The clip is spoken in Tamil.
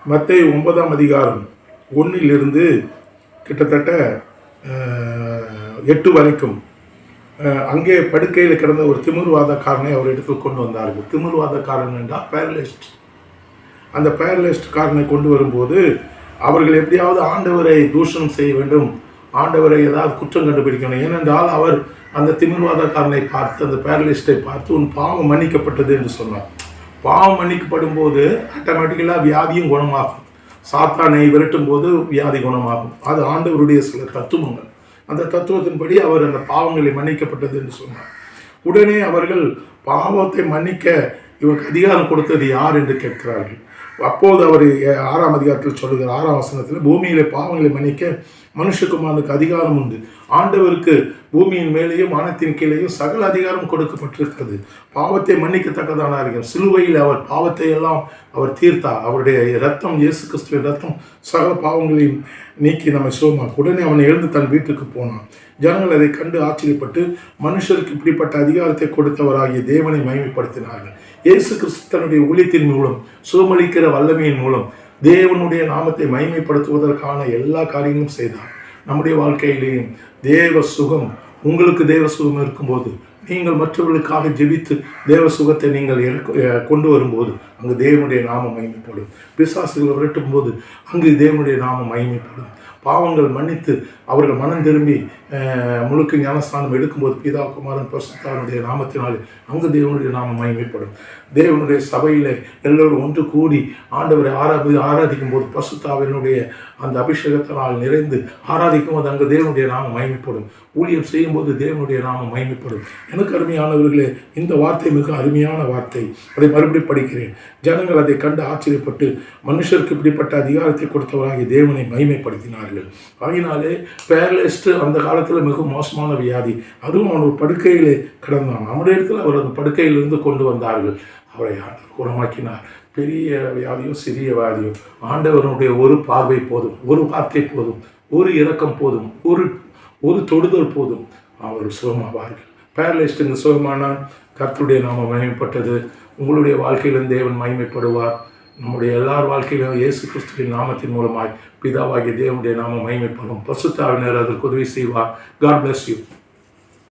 மத்தேயு 9ஆம் அதிகாரம் 1 கிட்டத்தட்ட 8 வரைக்கும் அங்கே படுக்கையில் கிடந்த ஒரு திமிர்வாதக்காரனை அவர் இடத்தில் கொண்டு வந்தார்கள். திமிர்வாதக்காரன் என்றால் பேரலிஸ்ட். அந்த பேரலிஸ்ட் காரனை கொண்டு வரும்போது அவர்கள் எப்படியாவது ஆண்டவரை தூஷணம் செய்ய வேண்டும், ஆண்டவரை ஏதாவது குற்றம் கண்டுபிடிக்கணும். ஏனென்றால் அவர் அந்த திமிர்வாதக்காரனை பார்த்து, அந்த பேரலிஸ்டை பார்த்து, உன் பாவம் மன்னிக்கப்பட்டது என்று சொன்னார். பாவம் மன்னிக்கப்படும் போது ஆட்டோமேட்டிக்கலாக வியாதியும் குணமாகும். சாத்தானை விரட்டும் போது வியாதி குணமாகும். அது ஆண்டவருடைய சில தத்துவங்கள். அந்த தத்துவத்தின்படி அவர் அந்த பாவங்களை மன்னிக்கப்பட்டது என்று சொன்னார். உடனே அவர்கள் பாவத்தை மன்னிக்க இவருக்கு அதிகாரம் கொடுத்தது யார் என்று கேட்கிறார்கள். அப்போது அவர் 6ஆம் அதிகாரத்தில் சொல்லுகிறார், 6ஆம் வசனத்தில், பூமியிலே பாவங்களை மன்னிக்க மனுஷகுமாரனுக்கு அதிகாரம் உண்டு. ஆண்டவருக்கு பூமியின் மேலேயும் வானத்தின் கீழேயும் சகல அதிகாரம் கொடுக்கப்பட்டிருக்கிறது. பாவத்தை மன்னிக்கத்தக்கதான அதிகாரம். சிலுவையில் அவர் பாவத்தை எல்லாம் அவர் தீர்த்தார். அவருடைய இரத்தம், இயேசு கிறிஸ்துவின் இரத்தம் சகல பாவங்களையும் நீக்கி நம்மை சுகமாக்கும். உடனே அவனை எழுந்து தன் வீட்டுக்கு போனான். ஜனங்கள் அதை கண்டு ஆச்சரியப்பட்டு மனுஷருக்கு இப்படிப்பட்ட அதிகாரத்தை கொடுத்தவராகிய தேவனை மகிமைப்படுத்தினார்கள். இயேசு கிறிஸ்து தன்னுடைய ஊழியத்தின் மூலம், சுகமளிக்கிற வல்லமையின் மூலம் தேவனுடைய நாமத்தை மகிமைப்படுத்துவதற்கான எல்லா காரியங்களும் செய்தார். நம்முடைய வாழ்க்கையிலேயும் தேவ சுகம், உங்களுக்கு தேவ சுகம் இருக்கும்போது, நீங்கள் மற்றவர்களுக்காக ஜெபித்து தேவ சுகத்தை நீங்கள் கொண்டு வரும்போது அங்கு தேவனுடைய நாமம் மகிமைப்படும். பிசாசுகளை விரட்டும் போது அங்கு தேவனுடைய நாமம் மகிமைப்படும். பாவங்கள் மன்னித்து அவர்கள் மனம் திரும்பி முழுக்க ஞானஸ்தானம் எடுக்கும்போது பிதா, குமாரன், பரிசுத்தாவினுடைய நாமத்தினாலே அங்கு தேவனுடைய நாமம் மகிமைப்படும். தேவனுடைய சபையில் எல்லோரும் ஒன்று கூடி ஆண்டவரை ஆராதிக்கும் போது பரிசுத்தாவினுடைய அந்த அபிஷேகத்தினால் நிறைந்து ஆராதிக்கும் போது அங்கு தேவனுடைய நாமம் மகிமைப்படும். ஊழியம் செய்யும் போது தேவனுடைய நாமம் மகிமைப்படும். எனக்கு அருமையானவர்களே, இந்த வார்த்தை மிக அருமையான வார்த்தை. அதை மறுபடி படிக்கிறேன். ஜனங்கள் அதை கண்டு ஆச்சரியப்பட்டு மனுஷருக்கு இப்படிப்பட்ட அதிகாரத்தை கொடுத்தவராகிய தேவனை மகிமைப்படுத்தினார்கள். ஆகினாலே பேரலிஸ்ட் அந்த காலத்தில் மிக மோசமான வியாதி. அதுவும் அவன் ஒரு படுக்கையிலே கிடந்தான். நம்முடைய இடத்துல அவர் அந்த படுக்கையிலிருந்து கொண்டு வந்தார்கள். அவரை குணமாக்கினார். பெரிய வியாதியோ சிறிய வியாதியோ ஆண்டவருடைய ஒரு பார்வை போதும், ஒரு வார்த்தை போதும், ஒரு இரக்கம் போதும், ஒரு தொடுதல் போதும், அவர்கள் சுகமாவார்கள். பேரலிஸ்ட்டுங்க சுகமானால் கர்த்தருடைய நாமம் மகிமைப்பட்டது. உங்களுடைய வாழ்க்கையிலும் தேவன் மகிமைப்படுவார். நம்முடைய எல்லார் வாழ்க்கையிலும் இயேசு கிறிஸ்துவின் நாமத்தின் மூலமாய் பிதாவாகிய தேவனுடைய நாமம் மகிமைப்படும். பரிசுத்த ஆவியானவர் அதற்கு உதவி செய்வார். God bless you.